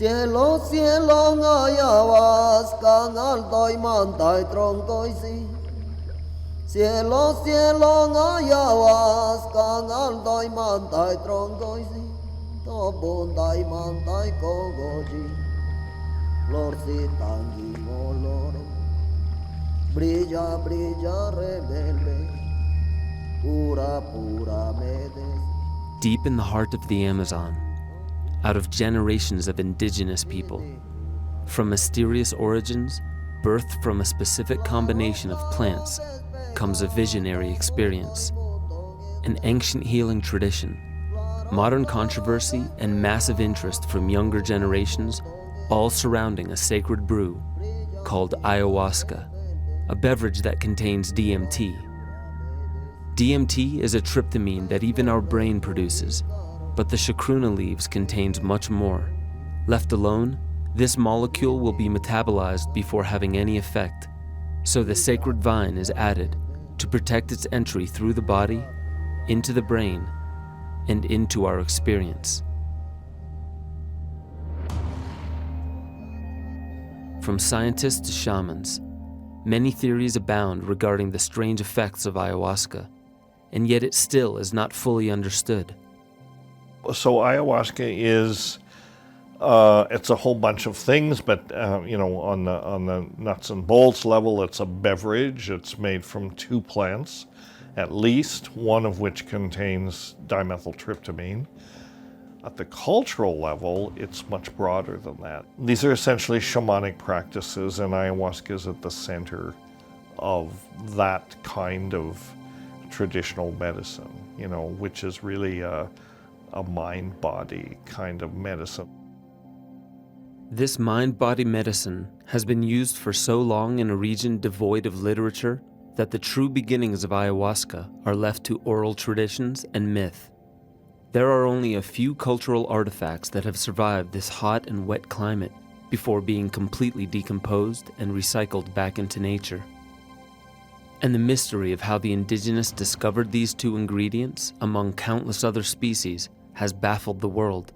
Cielo, cielo, ayahuasca, alto y manta y tronco y sí. Cielo, cielo, ayahuasca, alto y manta y tronco y sí. Tobunda y manta y cogoji. Florcita moloro. Brilla, brilla, rebelde. Pura, pura medicina. Deep in the heart of the Amazon, out of generations of indigenous people, from mysterious origins, birthed from a specific combination of plants, comes a visionary experience, an ancient healing tradition, modern controversy, and massive interest from younger generations, all surrounding a sacred brew called ayahuasca, a beverage that contains DMT. DMT is a tryptamine that even our brain produces, but the chacruna leaves contains much more. Left alone, this molecule will be metabolized before having any effect, so the sacred vine is added to protect its entry through the body, into the brain, and into our experience. From scientists to shamans, many theories abound regarding the strange effects of ayahuasca, and yet it still is not fully understood. So ayahuasca is, it's a whole bunch of things, but on the nuts and bolts level, it's a beverage. It's made from 2 plants, at least, one of which contains dimethyltryptamine. At the cultural level, it's much broader than that. These are essentially shamanic practices, and ayahuasca is at the center of that kind of traditional medicine, which is really a mind-body kind of medicine. This mind-body medicine has been used for so long in a region devoid of literature that the true beginnings of ayahuasca are left to oral traditions and myth. There are only a few cultural artifacts that have survived this hot and wet climate before being completely decomposed and recycled back into nature. And the mystery of how the indigenous discovered these 2 ingredients among countless other species has baffled the world.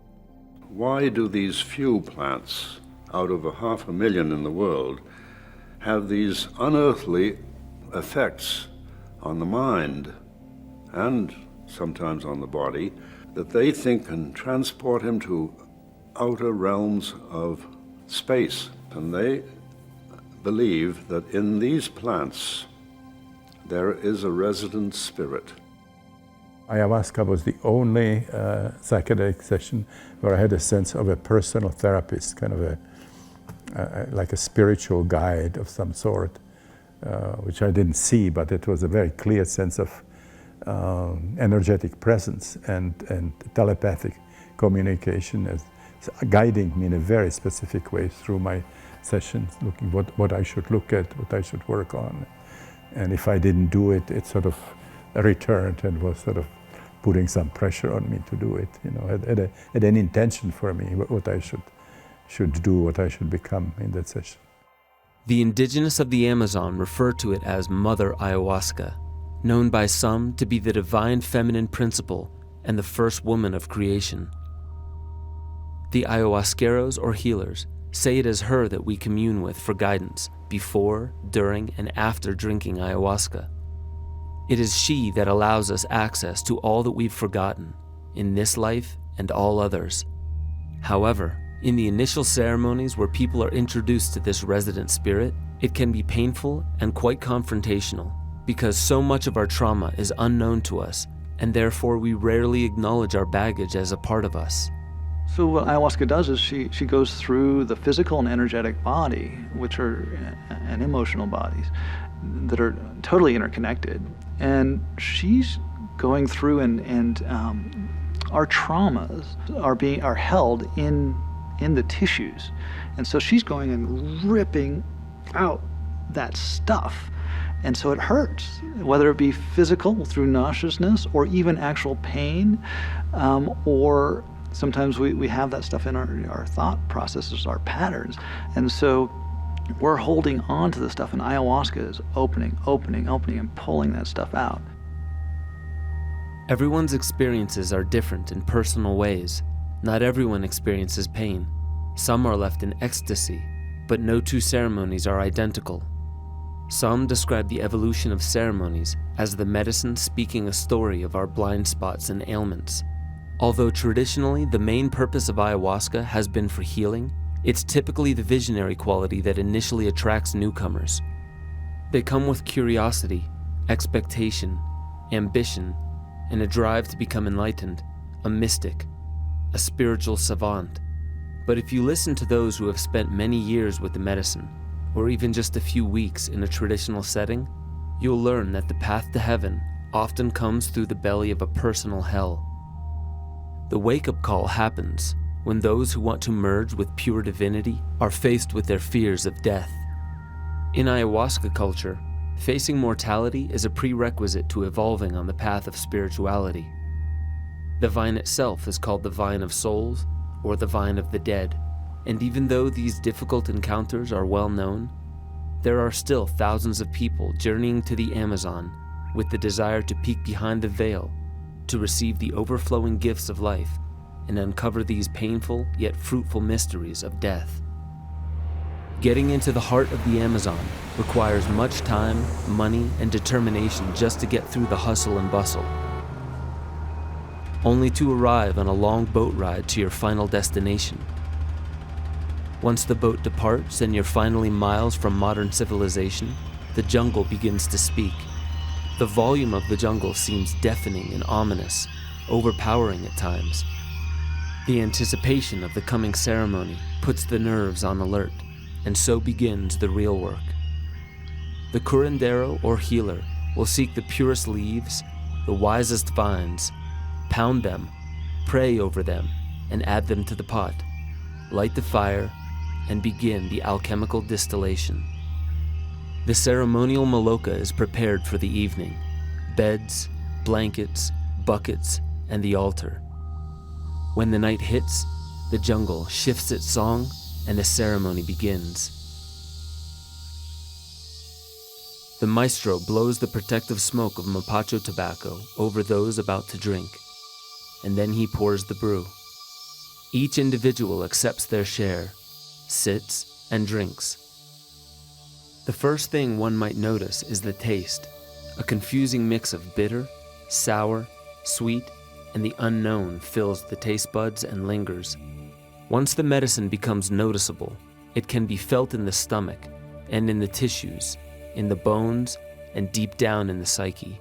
Why do these few plants, out of 500,000 in the world, have these unearthly effects on the mind and sometimes on the body that they think can transport him to outer realms of space? And they believe that in these plants there is a resident spirit. Ayahuasca was the only psychedelic session where I had a sense of a personal therapist, kind of like a spiritual guide of some sort, which I didn't see, but it was a very clear sense of energetic presence and telepathic communication, as guiding me in a very specific way through my sessions, looking what I should look at, what I should work on. And if I didn't do it, it sort of returned and was sort of putting some pressure on me to do it. Had an intention for me, what I should do, what I should become in that session. The indigenous of the Amazon refer to it as Mother Ayahuasca, known by some to be the divine feminine principle and the first woman of creation. The ayahuasqueros or healers say it is her that we commune with for guidance before, during, and after drinking ayahuasca. It is she that allows us access to all that we've forgotten in this life and all others. However, in the initial ceremonies where people are introduced to this resident spirit, it can be painful and quite confrontational because so much of our trauma is unknown to us, and therefore we rarely acknowledge our baggage as a part of us. So what ayahuasca does is she goes through the physical and energetic body, which are and emotional bodies that are totally interconnected, and she's going through and our traumas are held in the tissues, and so she's going and ripping out that stuff, and so it hurts, whether it be physical through nauseousness or even actual pain, or sometimes we have that stuff in our thought processes, our patterns, and so we're holding on to the stuff, and ayahuasca is opening, and pulling that stuff out. Everyone's experiences are different in personal ways. Not everyone experiences pain. Some are left in ecstasy, but no two ceremonies are identical. Some describe the evolution of ceremonies as the medicine speaking a story of our blind spots and ailments. Although traditionally the main purpose of ayahuasca has been for healing, it's typically the visionary quality that initially attracts newcomers. They come with curiosity, expectation, ambition, and a drive to become enlightened, a mystic, a spiritual savant. But if you listen to those who have spent many years with the medicine, or even just a few weeks in a traditional setting, you'll learn that the path to heaven often comes through the belly of a personal hell. The wake-up call happens when those who want to merge with pure divinity are faced with their fears of death. In ayahuasca culture, facing mortality is a prerequisite to evolving on the path of spirituality. The vine itself is called the vine of souls or the vine of the dead, and even though these difficult encounters are well known, there are still thousands of people journeying to the Amazon with the desire to peek behind the veil, to receive the overflowing gifts of life and uncover these painful yet fruitful mysteries of death. Getting into the heart of the Amazon requires much time, money, and determination just to get through the hustle and bustle, only to arrive on a long boat ride to your final destination. Once the boat departs and you're finally miles from modern civilization, the jungle begins to speak. The volume of the jungle seems deafening and ominous, overpowering at times. The anticipation of the coming ceremony puts the nerves on alert, and so begins the real work. The curandero or healer will seek the purest leaves, the wisest vines, pound them, pray over them, and add them to the pot, light the fire, and begin the alchemical distillation. The ceremonial maloka is prepared for the evening: beds, blankets, buckets, and the altar. When the night hits, the jungle shifts its song and the ceremony begins. The maestro blows the protective smoke of mapacho tobacco over those about to drink, and then he pours the brew. Each individual accepts their share, sits, and drinks. The first thing one might notice is the taste, a confusing mix of bitter, sour, sweet, and the unknown fills the taste buds and lingers. Once the medicine becomes noticeable, it can be felt in the stomach and in the tissues, in the bones, and deep down in the psyche.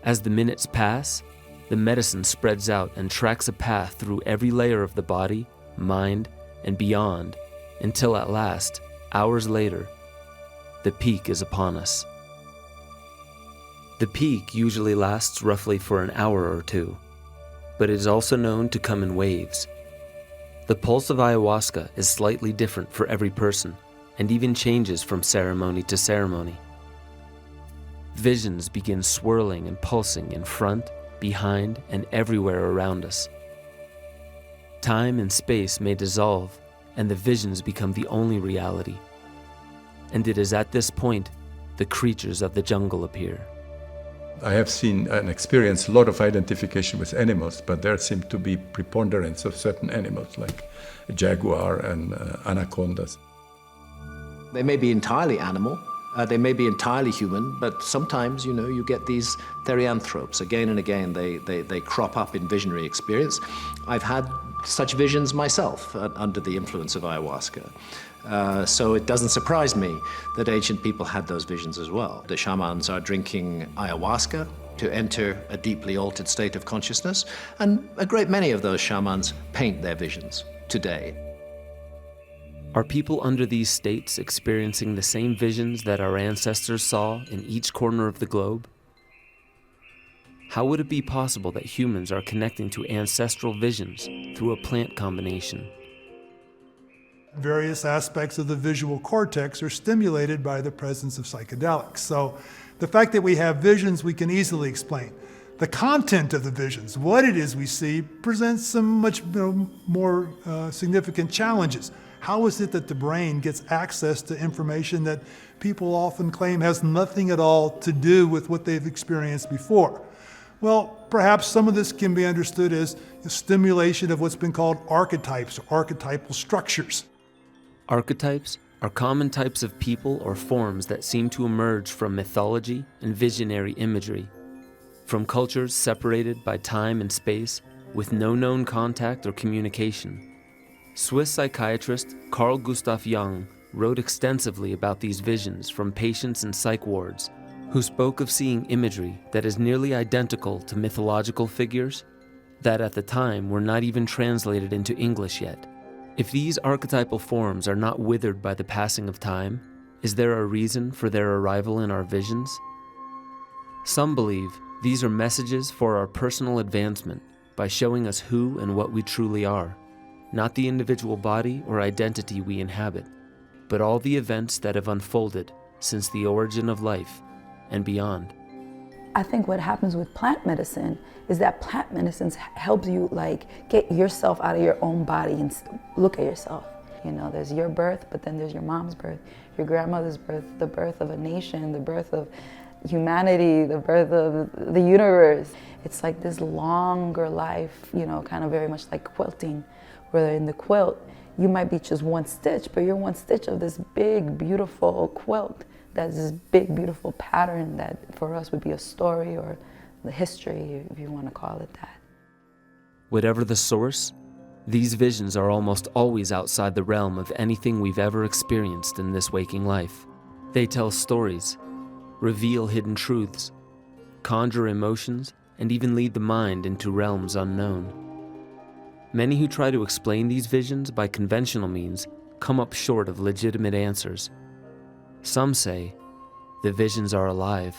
As the minutes pass, the medicine spreads out and tracks a path through every layer of the body, mind, and beyond, until at last, hours later, the peak is upon us. The peak usually lasts roughly for an hour or two, but it is also known to come in waves. The pulse of ayahuasca is slightly different for every person, and even changes from ceremony to ceremony. Visions begin swirling and pulsing in front, behind, and everywhere around us. Time and space may dissolve, and the visions become the only reality. And it is at this point the creatures of the jungle appear. I have seen and experienced a lot of identification with animals, but there seemed to be preponderance of certain animals like a jaguar and anacondas. They may be entirely animal, they may be entirely human, but sometimes, you get these therianthropes. Again and again, they crop up in visionary experience. I've had such visions myself under the influence of ayahuasca. So it doesn't surprise me that ancient people had those visions as well. The shamans are drinking ayahuasca to enter a deeply altered state of consciousness, and a great many of those shamans paint their visions today. Are people under these states experiencing the same visions that our ancestors saw in each corner of the globe? How would it be possible that humans are connecting to ancestral visions through a plant combination? Various aspects of the visual cortex are stimulated by the presence of psychedelics. So the fact that we have visions, we can easily explain. The content of the visions, what it is we see, presents some much more significant challenges. How is it that the brain gets access to information that people often claim has nothing at all to do with what they've experienced before? Well, perhaps some of this can be understood as stimulation of what's been called archetypes or archetypal structures. Archetypes are common types of people or forms that seem to emerge from mythology and visionary imagery, from cultures separated by time and space with no known contact or communication. Swiss psychiatrist Carl Gustav Jung wrote extensively about these visions from patients in psych wards, who spoke of seeing imagery that is nearly identical to mythological figures that at the time were not even translated into English yet. If these archetypal forms are not withered by the passing of time, is there a reason for their arrival in our visions? Some believe these are messages for our personal advancement by showing us who and what we truly are, not the individual body or identity we inhabit, but all the events that have unfolded since the origin of life and beyond. I think what happens with plant medicine is that plant medicine helps you get yourself out of your own body and look at yourself. You know, there's your birth, but then there's your mom's birth, your grandmother's birth, the birth of a nation, the birth of humanity, the birth of the universe. It's like this longer life, you know, kind of very much like quilting, where in the quilt, you might be just one stitch, but you're one stitch of this big, beautiful quilt. That's this big, beautiful pattern that for us would be a story or the history, if you want to call it that. Whatever the source, these visions are almost always outside the realm of anything we've ever experienced in this waking life. They tell stories, reveal hidden truths, conjure emotions, and even lead the mind into realms unknown. Many who try to explain these visions by conventional means come up short of legitimate answers. Some say the visions are alive.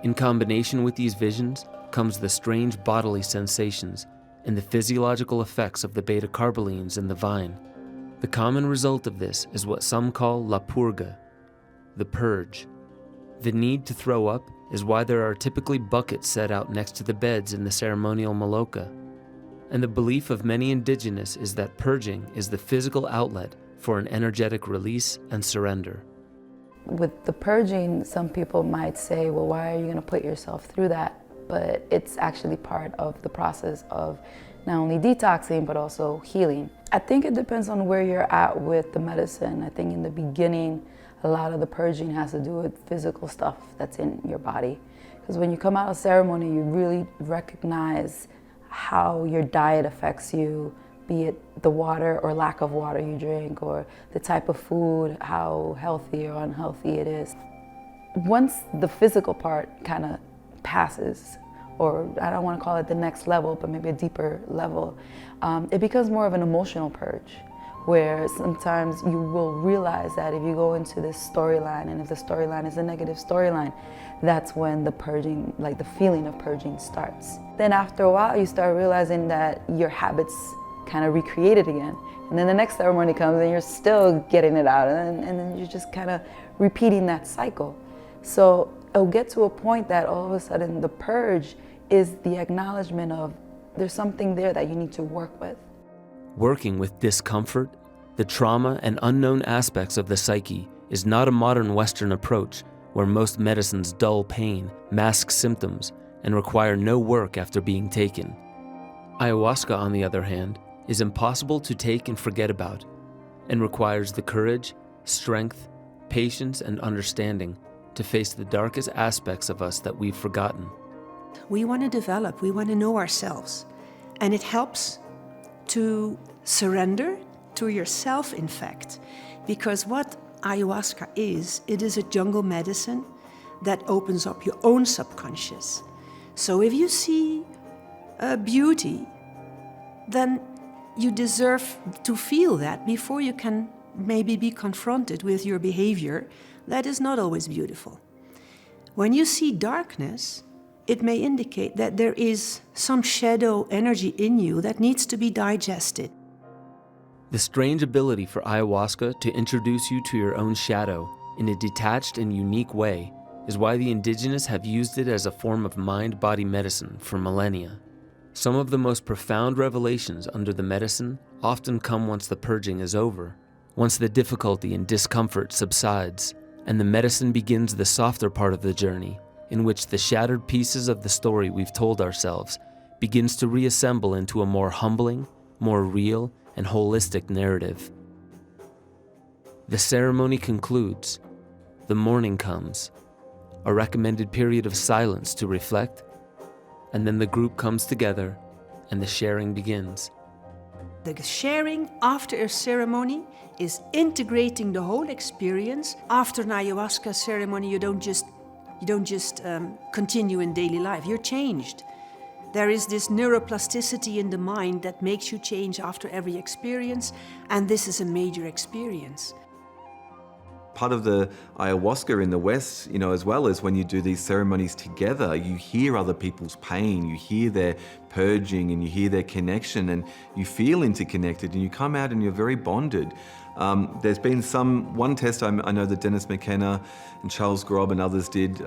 In combination with these visions comes the strange bodily sensations and the physiological effects of the beta-carbolines in the vine. The common result of this is what some call la purga, the purge. The need to throw up is why there are typically buckets set out next to the beds in the ceremonial maloka. And the belief of many indigenous is that purging is the physical outlet for an energetic release and surrender. With the purging, some people might say, well, why are you going to put yourself through that? But it's actually part of the process of not only detoxing, but also healing. I think it depends on where you're at with the medicine. I think in the beginning, a lot of the purging has to do with physical stuff that's in your body. Because when you come out of ceremony, you really recognize how your diet affects you, be it the water or lack of water you drink, or the type of food, how healthy or unhealthy it is. Once the physical part kind of passes, or I don't want to call it the next level, but maybe a deeper level, it becomes more of an emotional purge, where sometimes you will realize that if you go into this storyline, and if the storyline is a negative storyline, that's when the purging, like the feeling of purging starts. Then after a while, you start realizing that your habits kind of recreated again. And then the next ceremony comes and you're still getting it out, and then you're just kind of repeating that cycle. So it'll get to a point that all of a sudden the purge is the acknowledgement of there's something there that you need to work with. Working with discomfort, the trauma, and unknown aspects of the psyche is not a modern Western approach where most medicines dull pain, mask symptoms, and require no work after being taken. Ayahuasca, on the other hand, is impossible to take and forget about, and requires the courage, strength, patience, and understanding to face the darkest aspects of us that we've forgotten. We want to develop, we want to know ourselves, and it helps to surrender to yourself, in fact, because what ayahuasca is, it is a jungle medicine that opens up your own subconscious. So if you see beauty, then you deserve to feel that before you can maybe be confronted with your behavior that is not always beautiful. When you see darkness, it may indicate that there is some shadow energy in you that needs to be digested. The strange ability for ayahuasca to introduce you to your own shadow in a detached and unique way is why the indigenous have used it as a form of mind-body medicine for millennia. Some of the most profound revelations under the medicine often come once the purging is over, once the difficulty and discomfort subsides, and the medicine begins the softer part of the journey, in which the shattered pieces of the story we've told ourselves begins to reassemble into a more humbling, more real, and holistic narrative. The ceremony concludes. The morning comes, a recommended period of silence to reflect, and then the group comes together and the sharing begins. The sharing after a ceremony is integrating the whole experience. After an ayahuasca ceremony, you don't just continue in daily life. You're changed. There is this neuroplasticity in the mind that makes you change after every experience, and this is a major experience. Part of the ayahuasca in the West, as well as when you do these ceremonies together, you hear other people's pain, you hear their purging, and you hear their connection, and you feel interconnected, and you come out and you're very bonded. There's been one test I know that Dennis McKenna and Charles Grob and others did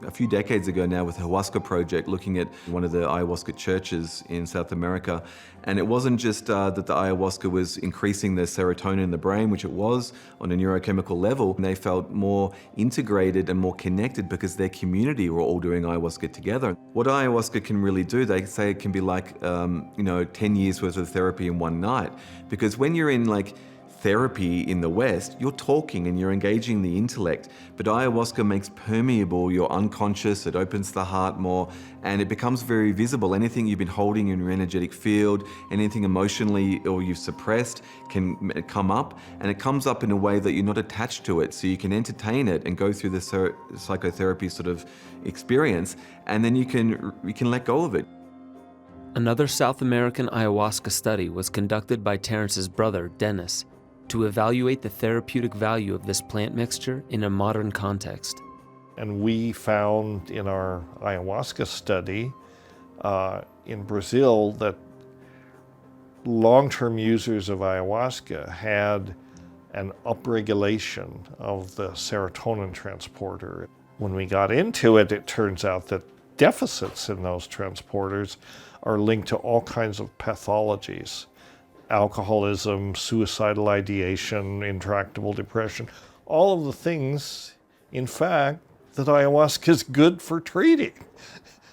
a few decades ago now with the Ayahuasca Project, looking at one of the ayahuasca churches in South America. And it wasn't just that the ayahuasca was increasing the serotonin in the brain, which it was on a neurochemical level. They felt more integrated and more connected because their community were all doing ayahuasca together. What ayahuasca can really do, they say it can be like, 10 years worth of therapy in one night. Because when you're in therapy in the West, you're talking and you're engaging the intellect, but ayahuasca makes permeable your unconscious, it opens the heart more, and it becomes very visible. Anything you've been holding in your energetic field, anything emotionally or you've suppressed can come up, and it comes up in a way that you're not attached to it, so you can entertain it and go through the psychotherapy sort of experience, and then you can let go of it. Another South American ayahuasca study was conducted by Terrence's brother, Dennis, to evaluate the therapeutic value of this plant mixture in a modern context. And we found in our ayahuasca study in Brazil that long-term users of ayahuasca had an upregulation of the serotonin transporter. When we got into it, it turns out that deficits in those transporters are linked to all kinds of pathologies. Alcoholism, suicidal ideation, intractable depression, all of the things, in fact, that ayahuasca is good for treating.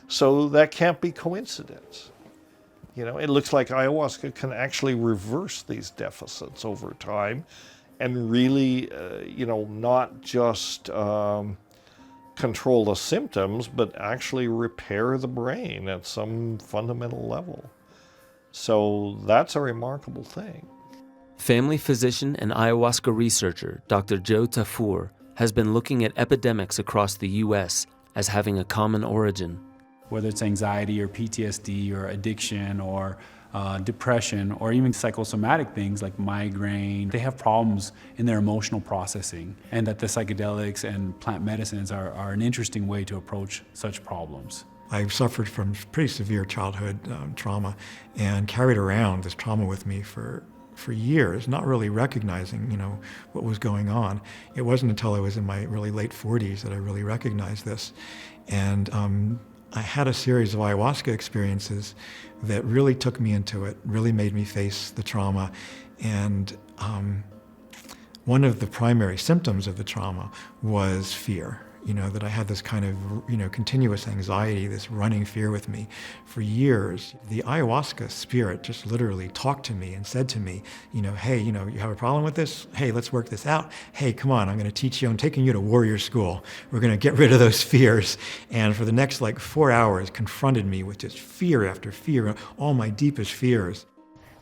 So that can't be coincidence. It looks like ayahuasca can actually reverse these deficits over time and really, not just control the symptoms, but actually repair the brain at some fundamental level. So that's a remarkable thing. Family physician and ayahuasca researcher Dr. Joe Tafur has been looking at epidemics across the U.S. as having a common origin. Whether it's anxiety or PTSD or addiction or depression or even psychosomatic things like migraine, they have problems in their emotional processing, and that the psychedelics and plant medicines are an interesting way to approach such problems. I suffered from pretty severe childhood trauma and carried around this trauma with me for years, not really recognizing, what was going on. It wasn't until I was in my really late 40s that I really recognized this. And I had a series of ayahuasca experiences that really took me into it, really made me face the trauma. And one of the primary symptoms of the trauma was fear. That I had this kind of, continuous anxiety, this running fear with me for years. The ayahuasca spirit just literally talked to me and said to me, hey, you have a problem with this? Hey, let's work this out. Hey, come on, I'm going to teach you. I'm taking you to warrior school. We're going to get rid of those fears. And for the next 4 hours, confronted me with just fear after fear, all my deepest fears.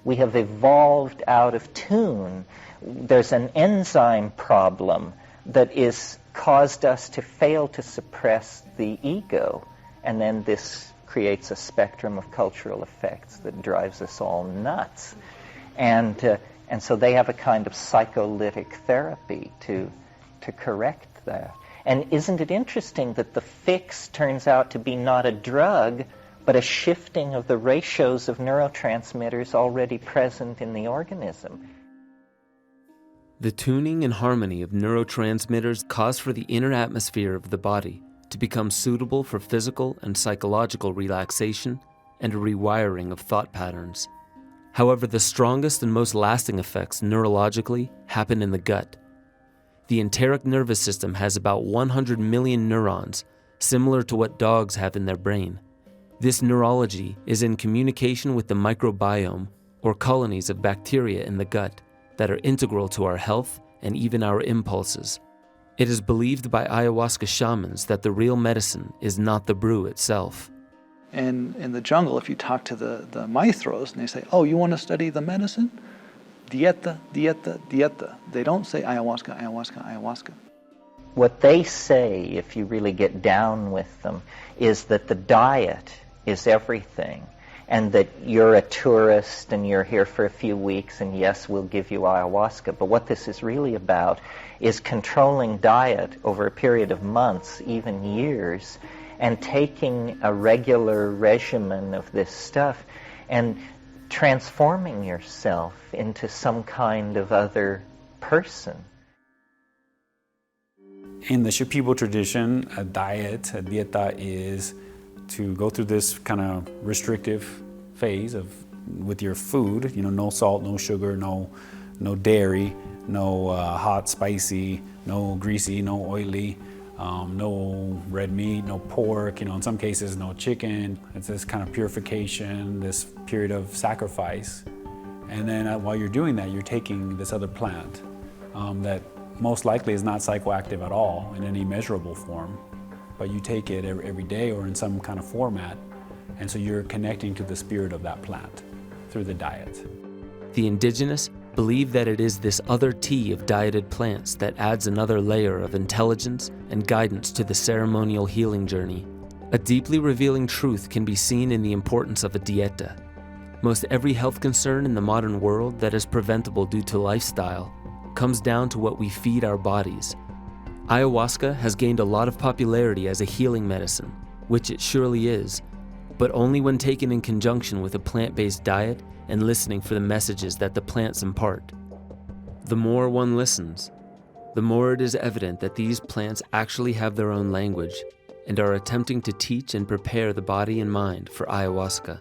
We have evolved out of tune. There's an enzyme problem that is caused us to fail to suppress the ego, and then this creates a spectrum of cultural effects that drives us all nuts. And so they have a kind of psycholytic therapy to correct that. And isn't it interesting that the fix turns out to be not a drug, but a shifting of the ratios of neurotransmitters already present in the organism? The tuning and harmony of neurotransmitters cause for the inner atmosphere of the body to become suitable for physical and psychological relaxation and a rewiring of thought patterns. However, the strongest and most lasting effects neurologically happen in the gut. The enteric nervous system has about 100 million neurons, similar to what dogs have in their brain. This neurology is in communication with the microbiome, or colonies of bacteria in the gut, that are integral to our health and even our impulses. It is believed by ayahuasca shamans that the real medicine is not the brew itself. And in the jungle, if you talk to the maestros and they say, oh, you want to study the medicine? Dieta, dieta, dieta. They don't say ayahuasca, ayahuasca, ayahuasca. What they say, if you really get down with them, is that the diet is everything, and that you're a tourist and you're here for a few weeks, and yes, we'll give you ayahuasca. But what this is really about is controlling diet over a period of months, even years, and taking a regular regimen of this stuff and transforming yourself into some kind of other person. In the Shipibo tradition, a dieta is to go through this kind of restrictive phase with your food, no salt, no sugar, no dairy, no hot, spicy, no greasy, no oily, no red meat, no pork, in some cases no chicken. It's this kind of purification, this period of sacrifice. And then while you're doing that, you're taking this other plant that most likely is not psychoactive at all in any measurable form, but you take it every day or in some kind of format, and so you're connecting to the spirit of that plant through the diet. The indigenous believe that it is this other tea of dieted plants that adds another layer of intelligence and guidance to the ceremonial healing journey. A deeply revealing truth can be seen in the importance of a dieta. Most every health concern in the modern world that is preventable due to lifestyle comes down to what we feed our bodies. Ayahuasca has gained a lot of popularity as a healing medicine, which it surely is, but only when taken in conjunction with a plant-based diet and listening for the messages that the plants impart. The more one listens, the more it is evident that these plants actually have their own language and are attempting to teach and prepare the body and mind for ayahuasca.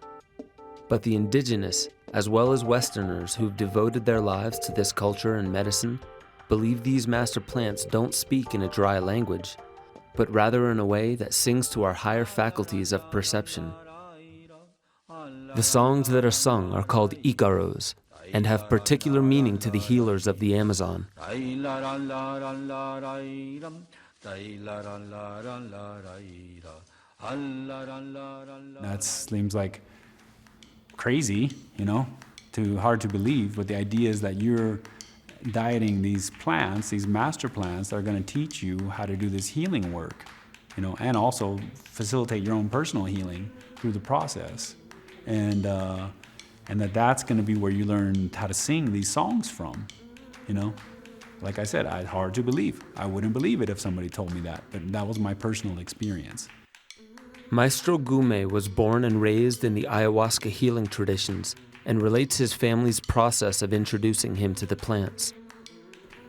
But the indigenous, as well as Westerners who've devoted their lives to this culture and medicine, believe these master plants don't speak in a dry language, but rather in a way that sings to our higher faculties of perception. The songs that are sung are called icaros and have particular meaning to the healers of the Amazon. That seems like crazy, hard to believe, but the idea is that you're dieting these plants, these master plants that are going to teach you how to do this healing work, and also facilitate your own personal healing through the process. And that's going to be where you learn how to sing these songs from, Like I said, it's hard to believe. I wouldn't believe it if somebody told me that, but that was my personal experience. Maestro Gume was born and raised in the ayahuasca healing traditions and relates his family's process of introducing him to the plants.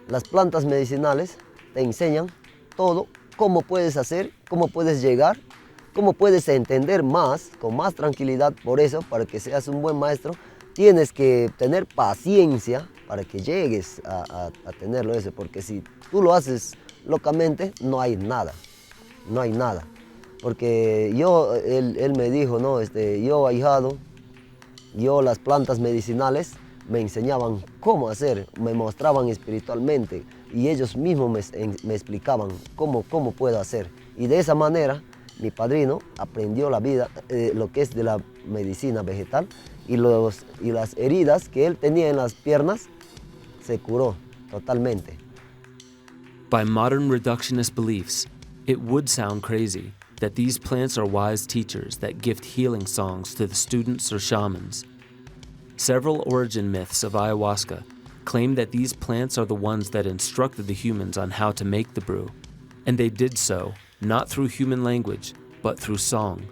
Las plantas medicinales te enseñan todo, cómo puedes hacer, cómo puedes llegar, cómo puedes entender más, con más tranquilidad. Por eso, para que seas un buen maestro, tienes que tener paciencia para que llegues a tenerlo eso, porque si tú lo haces locamente, no hay nada. Porque él me dijo, yo ahijado, las plantas medicinales me enseñaban cómo hacer, me mostraban espiritualmente y ellos mismos me explicaban cómo puedo hacer. Y de esa manera mi padrino aprendió la vida, lo que es de la medicina vegetal y las heridas que él tenía en las piernas se curó totalmente. By modern reductionist beliefs, it would sound crazy that these plants are wise teachers that gift healing songs to the students or shamans. Several origin myths of ayahuasca claim that these plants are the ones that instructed the humans on how to make the brew, and they did so not through human language, but through song.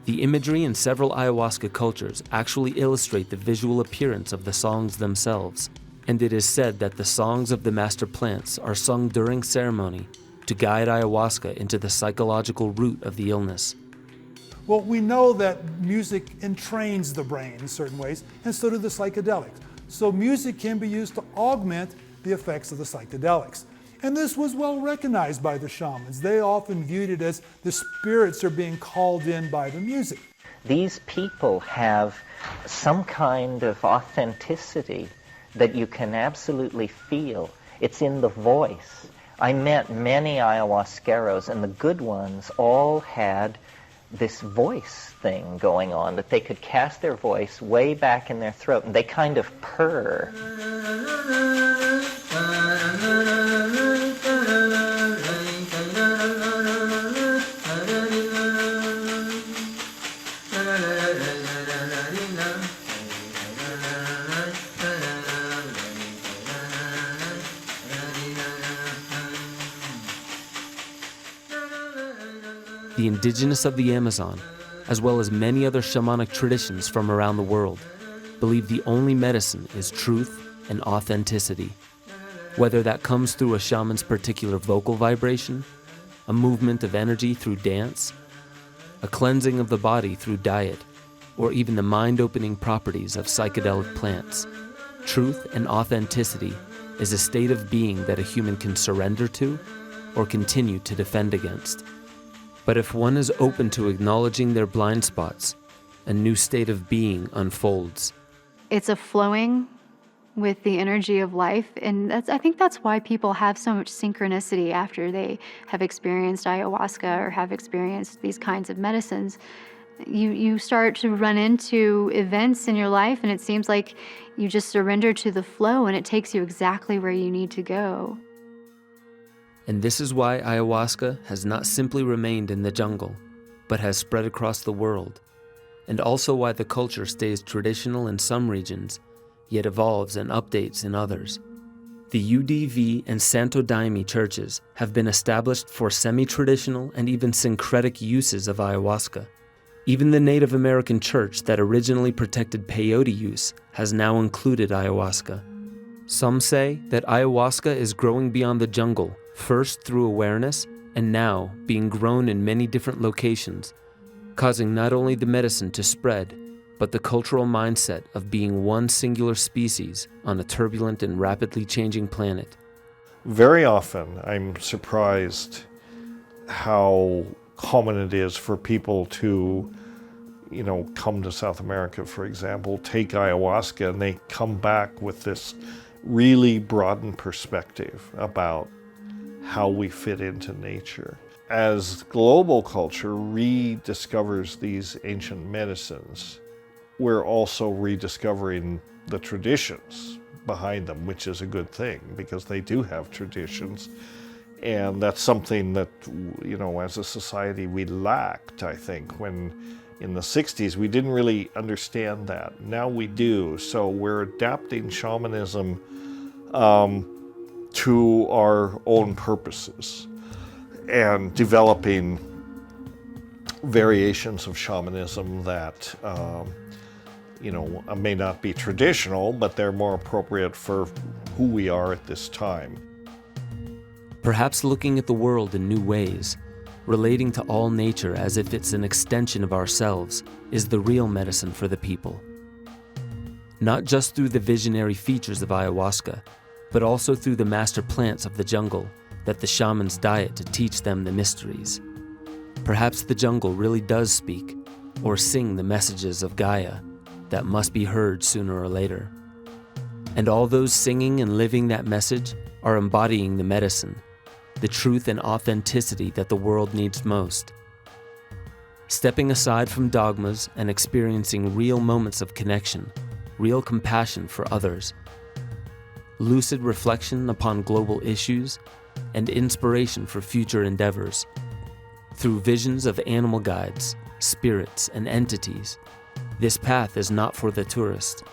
The imagery in several ayahuasca cultures actually illustrate the visual appearance of the songs themselves, and it is said that the songs of the master plants are sung during ceremony to guide ayahuasca into the psychological root of the illness. Well, we know that music entrains the brain in certain ways, and so do the psychedelics. So music can be used to augment the effects of the psychedelics. And this was well recognized by the shamans. They often viewed it as the spirits are being called in by the music. These people have some kind of authenticity that you can absolutely feel. It's in the voice. I met many ayahuasqueros, and the good ones all had this voice thing going on, that they could cast their voice way back in their throat, and they kind of purr. The indigenous of the Amazon, as well as many other shamanic traditions from around the world, believe the only medicine is truth and authenticity. Whether that comes through a shaman's particular vocal vibration, a movement of energy through dance, a cleansing of the body through diet, or even the mind-opening properties of psychedelic plants, truth and authenticity is a state of being that a human can surrender to or continue to defend against. But if one is open to acknowledging their blind spots, a new state of being unfolds. It's a flowing with the energy of life, and I think that's why people have so much synchronicity after they have experienced ayahuasca or have experienced these kinds of medicines. You start to run into events in your life, and it seems like you just surrender to the flow, and it takes you exactly where you need to go. And this is why ayahuasca has not simply remained in the jungle, but has spread across the world, and also why the culture stays traditional in some regions, yet evolves and updates in others. The UDV and Santo Daime churches have been established for semi-traditional and even syncretic uses of ayahuasca. Even the Native American church that originally protected peyote use has now included ayahuasca. Some say that ayahuasca is growing beyond the jungle, first through awareness, and now being grown in many different locations, causing not only the medicine to spread, but the cultural mindset of being one singular species on a turbulent and rapidly changing planet. Very often, I'm surprised how common it is for people to, come to South America, for example, take ayahuasca, and they come back with this really broadened perspective about how we fit into nature. As global culture rediscovers these ancient medicines, we're also rediscovering the traditions behind them, which is a good thing because they do have traditions. And that's something that, as a society we lacked, I think, when in the 60s we didn't really understand that. Now we do. So we're adapting shamanism to our own purposes and developing variations of shamanism that may not be traditional, but they're more appropriate for who we are at this time. Perhaps looking at the world in new ways, relating to all nature as if it's an extension of ourselves, is the real medicine for the people. Not just through the visionary features of ayahuasca, but also through the master plants of the jungle that the shamans diet to teach them the mysteries. Perhaps the jungle really does speak, or sing the messages of Gaia that must be heard sooner or later. And all those singing and living that message are embodying the medicine, the truth and authenticity that the world needs most. Stepping aside from dogmas and experiencing real moments of connection, real compassion for others, lucid reflection upon global issues, and inspiration for future endeavors. Through visions of animal guides, spirits, and entities, this path is not for the tourist,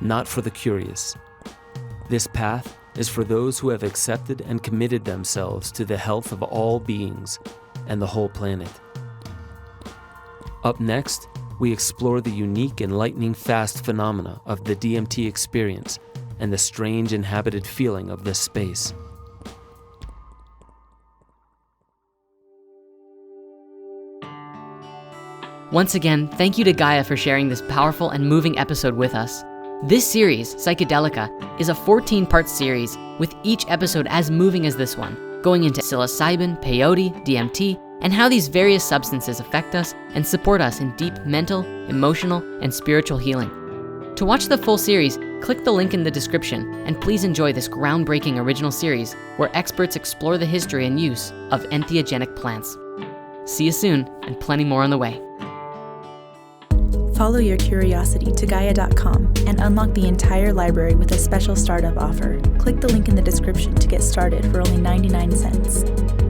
not for the curious. This path is for those who have accepted and committed themselves to the health of all beings and the whole planet. Up next, we explore the unique enlightening fast phenomena of the DMT experience and the strange inhabited feeling of this space. Once again, thank you to Gaia for sharing this powerful and moving episode with us. This series, Psychedelica, is a 14-part series with each episode as moving as this one, going into psilocybin, peyote, DMT, and how these various substances affect us and support us in deep mental, emotional, and spiritual healing. To watch the full series, Click the link in the description and please enjoy this groundbreaking original series where experts explore the history and use of entheogenic plants. See you soon, and plenty more on the way. Follow your curiosity to Gaia.com and unlock the entire library with a special startup offer. Click the link in the description to get started for only 99 cents.